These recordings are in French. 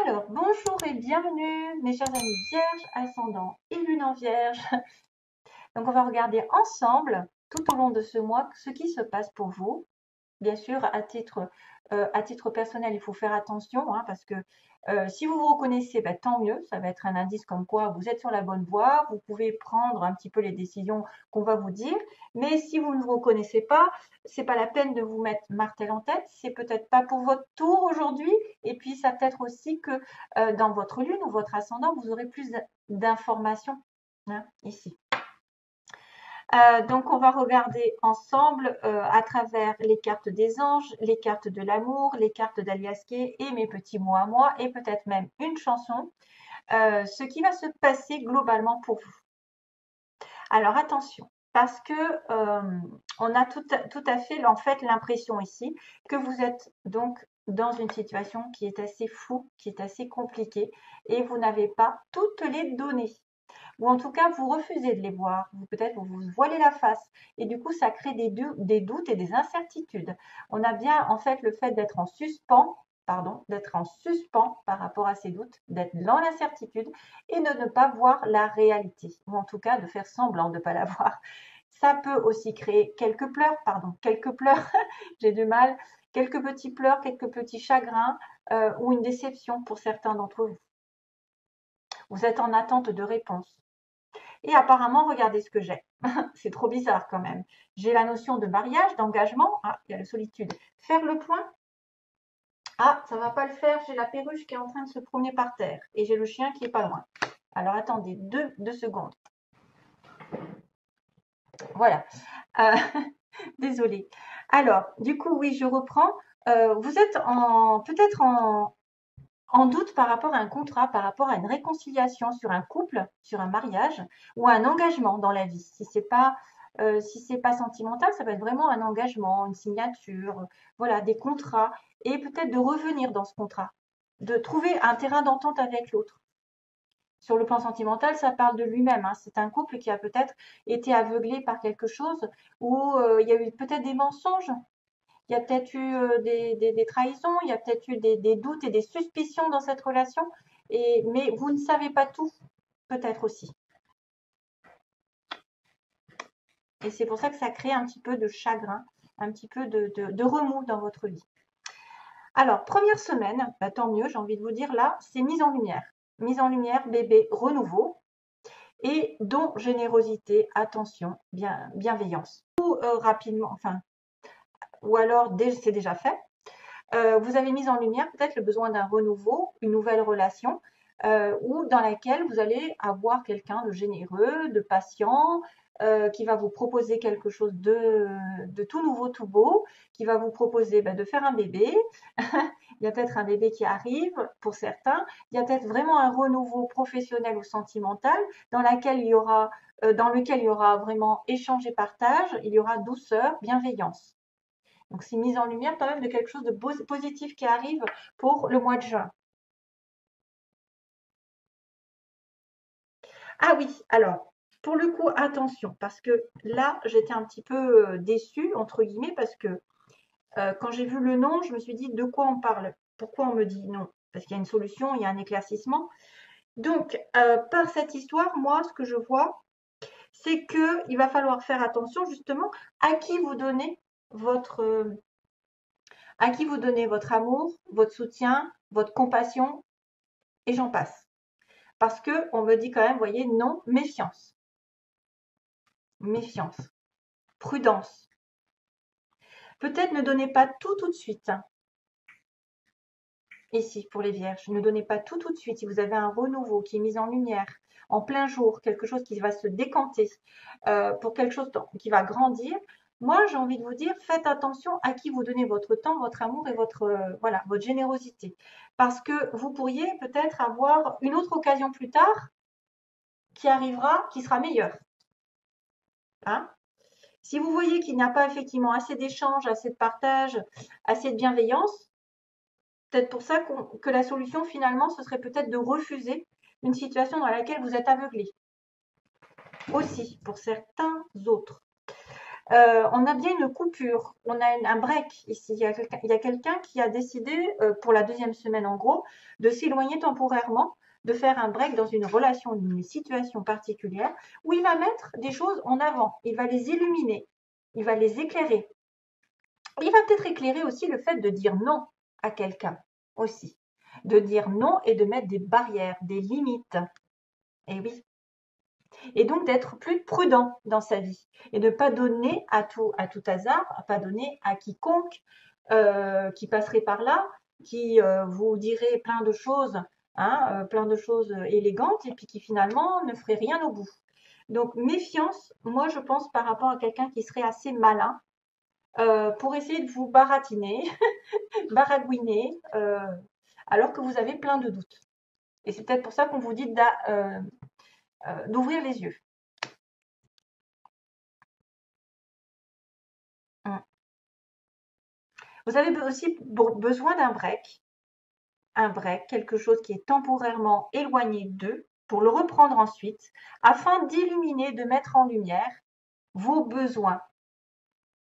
Alors, bonjour et bienvenue, mes chers amis vierges, ascendant et lune en vierge. Donc, on va regarder ensemble, tout au long de ce mois, ce qui se passe pour vous. Bien sûr, à titre personnel, il faut faire attention, hein, parce que si vous vous reconnaissez, ben, tant mieux, ça va être un indice comme quoi vous êtes sur la bonne voie, vous pouvez prendre un petit peu les décisions qu'on va vous dire, mais si vous ne vous reconnaissez pas, c'est pas la peine de vous mettre martel en tête, c'est peut-être pas pour votre tour aujourd'hui, et puis ça peut-être aussi que dans votre lune ou votre ascendant, vous aurez plus d'informations, hein, ici. Donc, on va regarder ensemble à travers les cartes des anges, les cartes de l'amour, les cartes d'Alias Kay et mes petits mots à moi, et peut-être même une chanson, ce qui va se passer globalement pour vous. Alors, attention, parce que on a tout à fait en fait l'impression ici que vous êtes donc dans une situation qui est assez floue, qui est assez compliquée, et vous n'avez pas toutes les données. Ou en tout cas, vous refusez de les voir. Peut-être vous vous voilez la face. Et du coup, ça crée des doutes et des incertitudes. On a bien, en fait, le fait d'être en suspens, d'être en suspens par rapport à ces doutes, d'être dans l'incertitude et de ne pas voir la réalité. Ou en tout cas, de faire semblant de ne pas la voir. Ça peut aussi créer quelques pleurs, j'ai du mal, quelques petits pleurs, quelques petits chagrins ou une déception pour certains d'entre vous. Vous êtes en attente de réponses. Et apparemment, regardez ce que j'ai. C'est trop bizarre quand même. J'ai la notion de mariage, d'engagement. Ah, il y a la solitude. Faire le point. Ah, ça va pas le faire. J'ai la perruche qui est en train de se promener par terre. Et j'ai le chien qui est pas loin. Alors attendez, deux secondes. Voilà. Euh, désolée. Alors, du coup, oui, je reprends. Vous êtes peut-être en doute par rapport à un contrat, par rapport à une réconciliation sur un couple, sur un mariage ou un engagement dans la vie. Si c'est pas sentimental, ça va être vraiment un engagement, une signature, voilà, des contrats et peut-être de revenir dans ce contrat, de trouver un terrain d'entente avec l'autre. Sur le plan sentimental, ça parle de lui-même, hein. C'est un couple qui a peut-être été aveuglé par quelque chose ou il y a eu peut-être des mensonges, il y a peut-être eu des trahisons, il y a peut-être eu des doutes et des suspicions dans cette relation, mais vous ne savez pas tout, peut-être aussi. Et c'est pour ça que ça crée un petit peu de chagrin, un petit peu de remous dans votre vie. Alors, première semaine, bah, tant mieux, j'ai envie de vous dire, là, c'est mise en lumière. Mise en lumière, bébé, renouveau, et don, générosité, attention, bienveillance. Ou rapidement, enfin, ou alors c'est déjà fait. Vous avez mis en lumière peut-être le besoin d'un renouveau, une nouvelle relation, ou dans laquelle vous allez avoir quelqu'un de généreux, de patient, qui va vous proposer quelque chose de tout nouveau, tout beau, qui va vous proposer de faire un bébé. Il y a peut-être un bébé qui arrive pour certains. Il y a peut-être vraiment un renouveau professionnel ou sentimental dans lequel il y aura vraiment échange et partage. Il y aura douceur, bienveillance. Donc, c'est mise en lumière quand même de quelque chose de positif qui arrive pour le mois de juin. Ah oui, alors, pour le coup, attention, parce que là, j'étais un petit peu déçue, entre guillemets, parce que quand j'ai vu le nom, je me suis dit de quoi on parle? Pourquoi on me dit non? Parce qu'il y a une solution, il y a un éclaircissement. Donc, par cette histoire, moi, ce que je vois, c'est qu'il va falloir faire attention justement à qui vous donnez votre, à qui vous donnez votre amour, votre soutien, votre compassion, et j'en passe. Parce que on me dit quand même, vous voyez, non, méfiance. Méfiance. Prudence. Peut-être ne donnez pas tout de suite. Ici, pour les vierges, ne donnez pas tout de suite. Si vous avez un renouveau qui est mis en lumière, en plein jour, quelque chose qui va se décanter, pour quelque chose qui va grandir, moi, j'ai envie de vous dire, faites attention à qui vous donnez votre temps, votre amour et voilà, votre générosité. Parce que vous pourriez peut-être avoir une autre occasion plus tard qui arrivera, qui sera meilleure. Hein? Si vous voyez qu'il n'y a pas effectivement assez d'échanges, assez de partage, assez de bienveillance, peut-être pour ça que la solution finalement, ce serait peut-être de refuser une situation dans laquelle vous êtes aveuglé. Aussi, pour certains autres. On a bien une coupure, on a un break ici. Il y a quelqu'un qui a décidé, pour la deuxième semaine en gros, de s'éloigner temporairement, de faire un break dans une relation, une situation particulière, où il va mettre des choses en avant, il va les illuminer, il va les éclairer. Il va peut-être éclairer aussi le fait de dire non à quelqu'un aussi. De dire non et de mettre des barrières, des limites. Et oui. Et donc d'être plus prudent dans sa vie et de ne pas donner à tout hasard, pas donner à quiconque qui passerait par là, qui vous dirait plein de choses, hein, plein de choses élégantes et puis qui finalement ne ferait rien au bout. Donc méfiance, moi je pense par rapport à quelqu'un qui serait assez malin pour essayer de vous baratiner, baragouiner, alors que vous avez plein de doutes. Et c'est peut-être pour ça qu'on vous dit d'ouvrir les yeux. Mmh. Vous avez aussi besoin d'un break, quelque chose qui est temporairement éloigné d'eux, pour le reprendre ensuite, afin d'illuminer, de mettre en lumière vos besoins.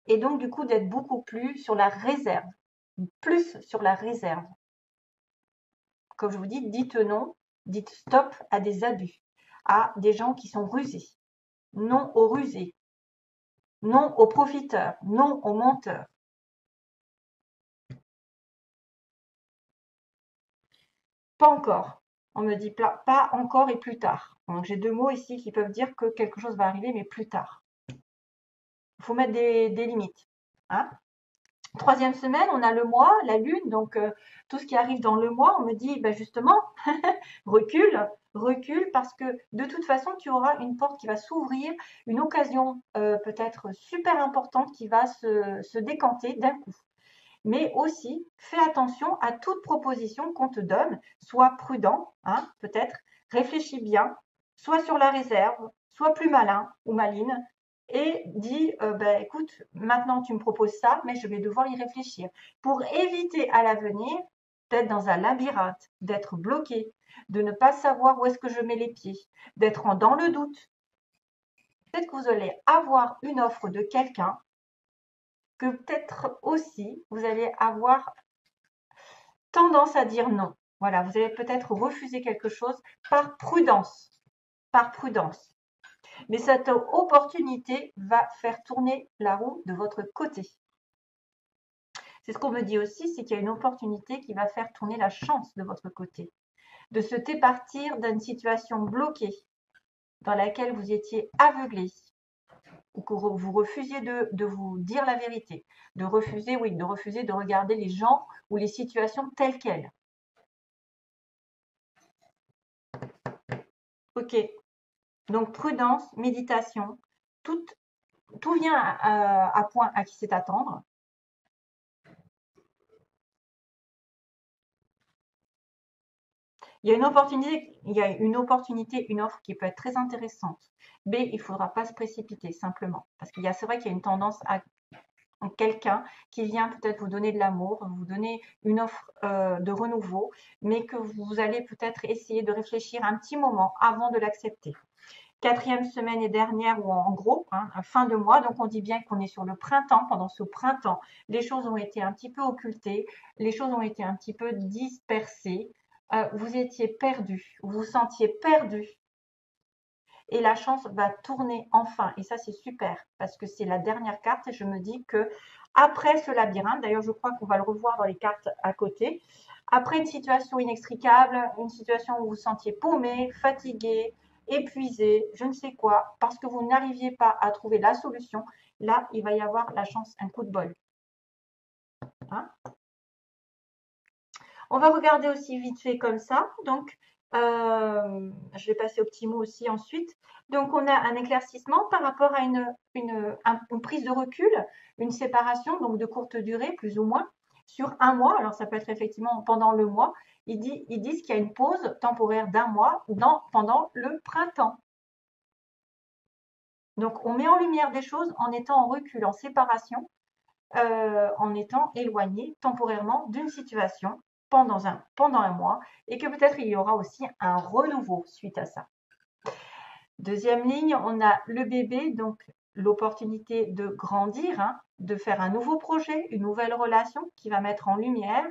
Et donc, du coup, d'être beaucoup plus sur la réserve, plus sur la réserve. Comme je vous dis, dites non, dites stop à des abus, à des gens qui sont rusés. Non aux rusés, non aux profiteurs, non aux menteurs. Pas encore. On me dit pas encore et plus tard. Donc j'ai deux mots ici qui peuvent dire que quelque chose va arriver, mais plus tard. Il faut mettre des limites. Hein. Troisième semaine, on a le mois, la lune, donc tout ce qui arrive dans le mois, on me dit ben justement, recule, recule, parce que de toute façon, tu auras une porte qui va s'ouvrir, une occasion peut-être super importante qui va se décanter d'un coup. Mais aussi, fais attention à toute proposition qu'on te donne, sois prudent, hein, peut-être, réfléchis bien, sois sur la réserve, sois plus malin ou maline, et dis, ben, écoute, maintenant tu me proposes ça, mais je vais devoir y réfléchir. Pour éviter à l'avenir d'être dans un labyrinthe, d'être bloqué, de ne pas savoir où est-ce que je mets les pieds, d'être dans le doute. Peut-être que vous allez avoir une offre de quelqu'un que peut-être aussi vous allez avoir tendance à dire non. Voilà, vous allez peut-être refuser quelque chose par prudence. Par prudence. Mais cette opportunité va faire tourner la roue de votre côté. C'est ce qu'on me dit aussi, c'est qu'il y a une opportunité qui va faire tourner la chance de votre côté. De se départir d'une situation bloquée dans laquelle vous étiez aveuglé ou que vous refusiez de vous dire la vérité, de refuser de regarder les gens ou les situations telles quelles. Ok, donc prudence, méditation, tout vient à point à qui sait attendre. Il y a une opportunité, une offre qui peut être très intéressante. Mais il ne faudra pas se précipiter simplement. Parce c'est vrai qu'il y a une tendance à quelqu'un qui vient peut-être vous donner de l'amour, vous donner une offre de renouveau, mais que vous allez peut-être essayer de réfléchir un petit moment avant de l'accepter. Quatrième semaine et dernière, ou en gros, hein, fin de mois, donc on dit bien qu'on est sur le printemps. Pendant ce printemps, les choses ont été un petit peu occultées, les choses ont été un petit peu dispersées, vous étiez perdu, vous vous sentiez perdu, et la chance va tourner enfin, et ça c'est super, parce que c'est la dernière carte, et je me dis que après ce labyrinthe, d'ailleurs je crois qu'on va le revoir dans les cartes à côté, après une situation inextricable, une situation où vous vous sentiez paumé, fatigué, épuisé, je ne sais quoi, parce que vous n'arriviez pas à trouver la solution, là il va y avoir la chance, un coup de bol. Hein. On va regarder aussi vite fait comme ça, donc je vais passer au petit mot aussi ensuite. Donc, on a un éclaircissement par rapport à une prise de recul, une séparation, donc de courte durée, plus ou moins, sur un mois. Alors, ça peut être effectivement pendant le mois. Ils disent qu'il y a une pause temporaire d'un mois pendant le printemps. Donc, on met en lumière des choses en étant en recul, en séparation, en étant éloigné temporairement d'une situation pendant un mois, et que peut-être il y aura aussi un renouveau suite à ça. Deuxième ligne, on a le bébé, donc l'opportunité de grandir, hein, de faire un nouveau projet, une nouvelle relation qui va mettre en lumière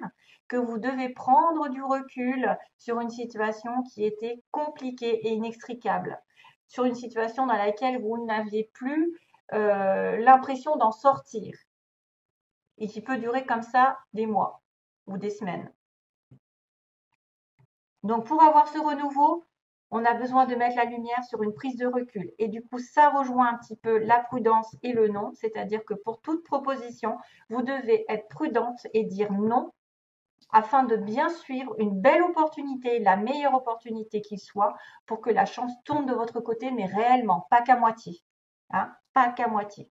que vous devez prendre du recul sur une situation qui était compliquée et inextricable, sur une situation dans laquelle vous n'aviez plus l'impression d'en sortir et qui peut durer comme ça des mois ou des semaines. Donc pour avoir ce renouveau, on a besoin de mettre la lumière sur une prise de recul. Et du coup, ça rejoint un petit peu la prudence et le non, c'est-à-dire que pour toute proposition, vous devez être prudente et dire non afin de bien suivre une belle opportunité, la meilleure opportunité qu'il soit, pour que la chance tourne de votre côté, mais réellement, pas qu'à moitié. Hein, pas qu'à moitié.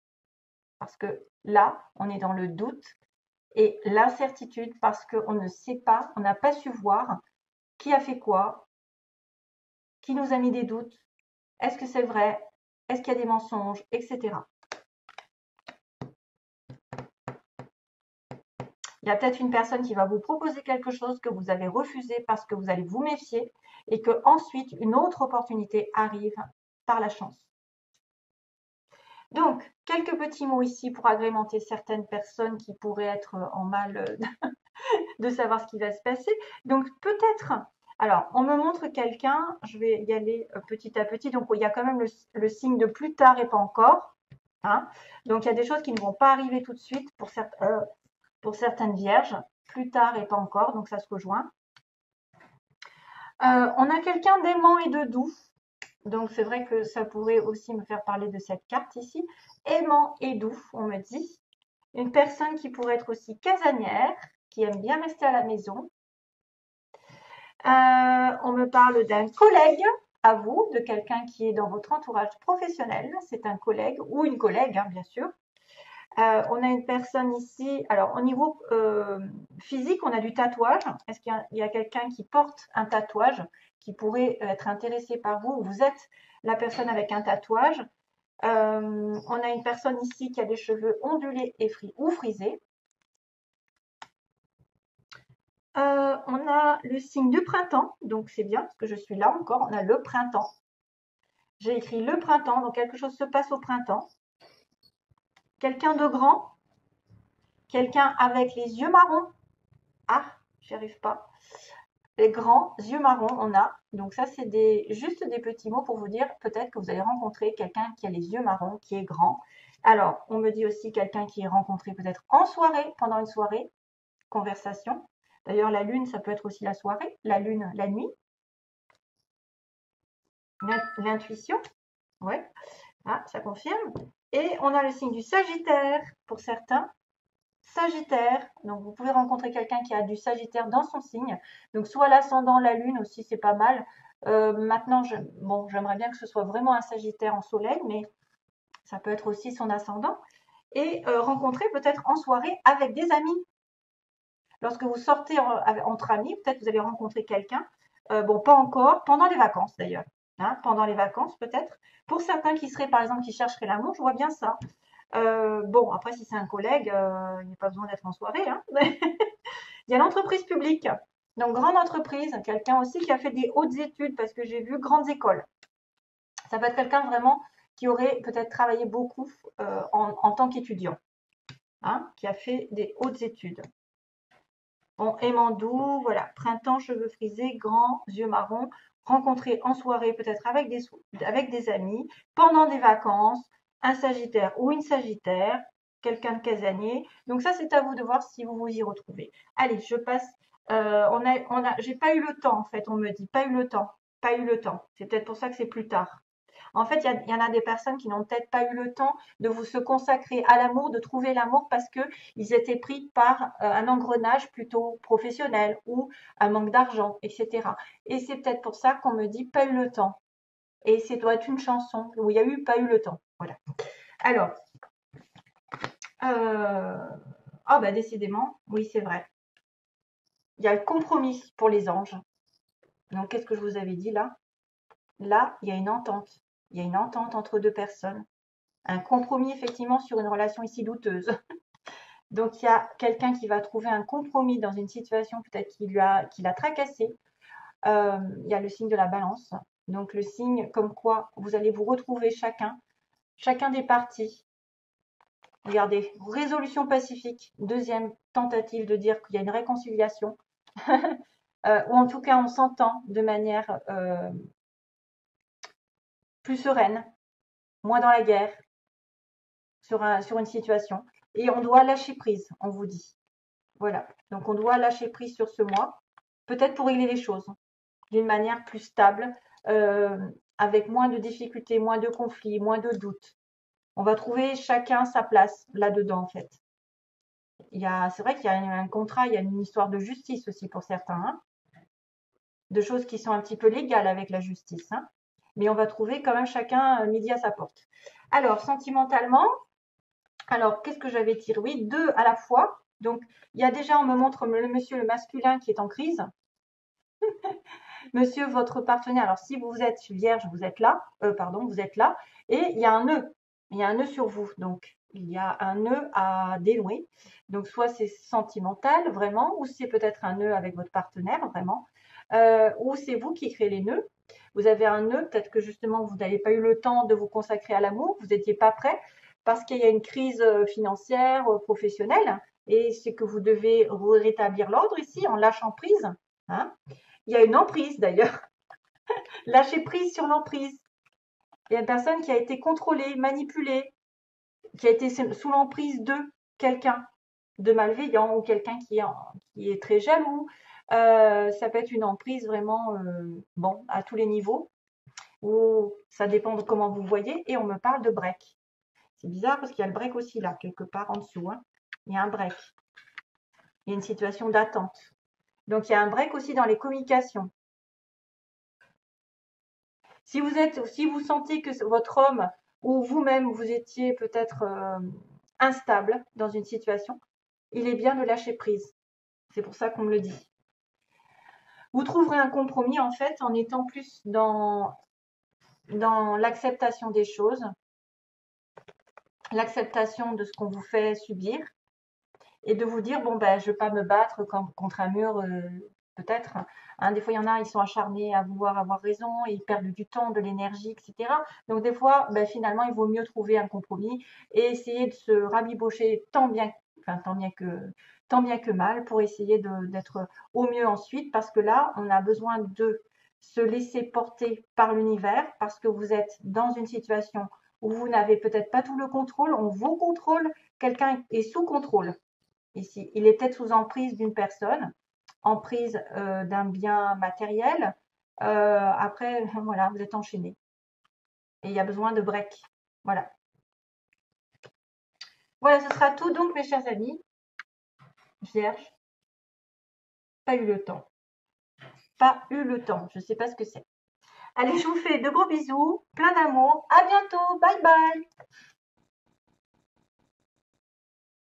Parce que là, on est dans le doute et l'incertitude parce qu'on ne sait pas, on n'a pas su voir qui a fait quoi, qui nous a mis des doutes, est-ce que c'est vrai, est-ce qu'il y a des mensonges, etc. Il y a peut-être une personne qui va vous proposer quelque chose que vous avez refusé parce que vous allez vous méfier et que ensuite une autre opportunité arrive par la chance. Donc, quelques petits mots ici pour agrémenter certaines personnes qui pourraient être en mal de savoir ce qui va se passer. Donc, peut-être, alors, on me montre quelqu'un, je vais y aller petit à petit. Donc, il y a quand même le signe de plus tard et pas encore. Hein. Donc, il y a des choses qui ne vont pas arriver tout de suite pour certaines vierges. Plus tard et pas encore, donc ça se rejoint. On a quelqu'un d'aimant et de doux. Donc, c'est vrai que ça pourrait aussi me faire parler de cette carte ici. Aimant et doux, on me dit. Une personne qui pourrait être aussi casanière, qui aime bien rester à la maison. On me parle d'un collègue à vous, de quelqu'un qui est dans votre entourage professionnel. C'est un collègue ou une collègue, hein, bien sûr. On a une personne ici, alors au niveau physique, on a du tatouage. Est-ce qu'il y a quelqu'un qui porte un tatouage, qui pourrait être intéressé par vous? Vous êtes la personne avec un tatouage. On a une personne ici qui a des cheveux ondulés et ou frisés. On a le signe du printemps, donc c'est bien parce que je suis là encore. On a le printemps. J'ai écrit le printemps, donc quelque chose se passe au printemps. Quelqu'un de grand, quelqu'un avec les yeux marrons. Ah, j'y arrive pas. Les grands yeux marrons, on a. Donc ça, c'est juste des petits mots pour vous dire peut-être que vous allez rencontrer quelqu'un qui a les yeux marrons, qui est grand. Alors, on me dit aussi quelqu'un qui est rencontré peut-être en soirée, pendant une soirée, conversation. D'ailleurs, la lune, ça peut être aussi la soirée, la lune, la nuit. L'intuition, ouais, ah, ça confirme. Et on a le signe du Sagittaire pour certains. Sagittaire, donc vous pouvez rencontrer quelqu'un qui a du Sagittaire dans son signe. Donc soit l'ascendant, la lune aussi, c'est pas mal. Maintenant, j'aimerais bien que ce soit vraiment un Sagittaire en soleil, mais ça peut être aussi son ascendant. Et rencontrer peut-être en soirée avec des amis. Lorsque vous sortez entre amis, peut-être vous allez rencontrer quelqu'un. Bon, pas encore, pendant les vacances d'ailleurs. Hein, pendant les vacances peut-être. Pour certains qui seraient, par exemple, qui chercheraient l'amour, je vois bien ça. Bon, après, si c'est un collègue, il n'y a pas besoin d'être en soirée. Hein. Il y a l'entreprise publique. Donc, grande entreprise, quelqu'un aussi qui a fait des hautes études, parce que j'ai vu grandes écoles. Ça peut être quelqu'un vraiment qui aurait peut-être travaillé beaucoup en tant qu'étudiant, hein, qui a fait des hautes études. Bon, aimant doux, voilà, printemps, cheveux frisés, grands, yeux marrons, rencontré en soirée peut-être avec des amis, pendant des vacances, un Sagittaire ou une Sagittaire, quelqu'un de casanier. Donc ça, c'est à vous de voir si vous vous y retrouvez. Allez, je passe. J'ai pas eu le temps en fait, on me dit, pas eu le temps, pas eu le temps. C'est peut-être pour ça que c'est plus tard. En fait, il y en a des personnes qui n'ont peut-être pas eu le temps de se consacrer à l'amour, de trouver l'amour parce qu'ils étaient pris par un engrenage plutôt professionnel ou un manque d'argent, etc. Et c'est peut-être pour ça qu'on me dit pas eu le temps. Et c'est doit être une chanson où il y a eu pas eu le temps. Voilà. Alors, bah décidément, oui, c'est vrai. Il y a le compromis pour les anges. Donc, qu'est-ce que je vous avais dit là? Là, il y a une entente. Il y a une entente entre deux personnes. Un compromis effectivement sur une relation ici douteuse. Donc il y a quelqu'un qui va trouver un compromis dans une situation peut-être qui l'a tracassé. Il y a le signe de la balance. Donc le signe comme quoi vous allez vous retrouver chacun chacun des partis. Regardez, résolution pacifique, deuxième tentative de dire qu'il y a une réconciliation, ou en tout cas on s'entend de manière plus sereine, moins dans la guerre, sur une situation. Et on doit lâcher prise, on vous dit. Voilà, donc on doit lâcher prise sur ce mois, peut-être pour régler les choses d'une manière plus stable, avec moins de difficultés, moins de conflits, moins de doutes. On va trouver chacun sa place là-dedans, en fait. C'est vrai qu'il y a un contrat, il y a une histoire de justice aussi pour certains, hein, de choses qui sont un petit peu légales avec la justice, hein, mais on va trouver quand même chacun midi à sa porte. Alors, sentimentalement, alors qu'est-ce que j'avais tiré? Oui, deux à la fois. Donc, il y a déjà, on me montre le monsieur, le masculin qui est en crise. Monsieur, votre partenaire, alors si vous êtes vierge, vous êtes là, pardon, vous êtes là, et il y a un nœud, il y a un nœud sur vous, donc il y a un nœud à dénouer. Donc soit c'est sentimental vraiment, ou c'est peut-être un nœud avec votre partenaire vraiment, ou c'est vous qui créez les nœuds. Vous avez un nœud, peut-être que justement vous n'avez pas eu le temps de vous consacrer à l'amour, vous n'étiez pas prêt parce qu'il y a une crise financière, professionnelle, et c'est que vous devez rétablir l'ordre ici en lâchant prise. Hein. Il y a une emprise d'ailleurs. Lâcher prise sur l'emprise. Il y a une personne qui a été contrôlée, manipulée, qui a été sous l'emprise de quelqu'un de malveillant ou quelqu'un qui est très jaloux. Ça peut être une emprise vraiment, bon, à tous les niveaux, ou ça dépend de comment vous voyez. Et on me parle de break. C'est bizarre parce qu'il y a le break aussi là, quelque part en dessous. Hein. Il y a un break. Il y a une situation d'attente. Donc il y a un break aussi dans les communications. Si vous sentez que votre homme ou vous-même, vous étiez peut-être instable dans une situation, il est bien de lâcher prise. C'est pour ça qu'on me le dit. Vous trouverez un compromis en fait en étant plus dans l'acceptation des choses, l'acceptation de ce qu'on vous fait subir et de vous dire, bon, ben, je ne vais pas me battre contre un mur, peut-être. Hein, des fois, il y en a, ils sont acharnés à vouloir avoir raison, ils perdent du temps, de l'énergie, etc. Donc, des fois, ben, finalement, il vaut mieux trouver un compromis et essayer de se rabibocher tant bien que mal pour essayer d'être au mieux ensuite, parce que là, on a besoin de se laisser porter par l'univers, parce que vous êtes dans une situation où vous n'avez peut-être pas tout le contrôle, on vous contrôle, quelqu'un est sous contrôle. Ici, il est peut-être sous emprise d'une personne, emprise d'un bien matériel. Après, voilà, vous êtes enchaîné. Et il y a besoin de break. Voilà. Voilà, ce sera tout donc, mes chers amis. Vierge, pas eu le temps. Pas eu le temps. Je ne sais pas ce que c'est. Allez, je vous fais de gros bisous, plein d'amour. À bientôt. Bye bye.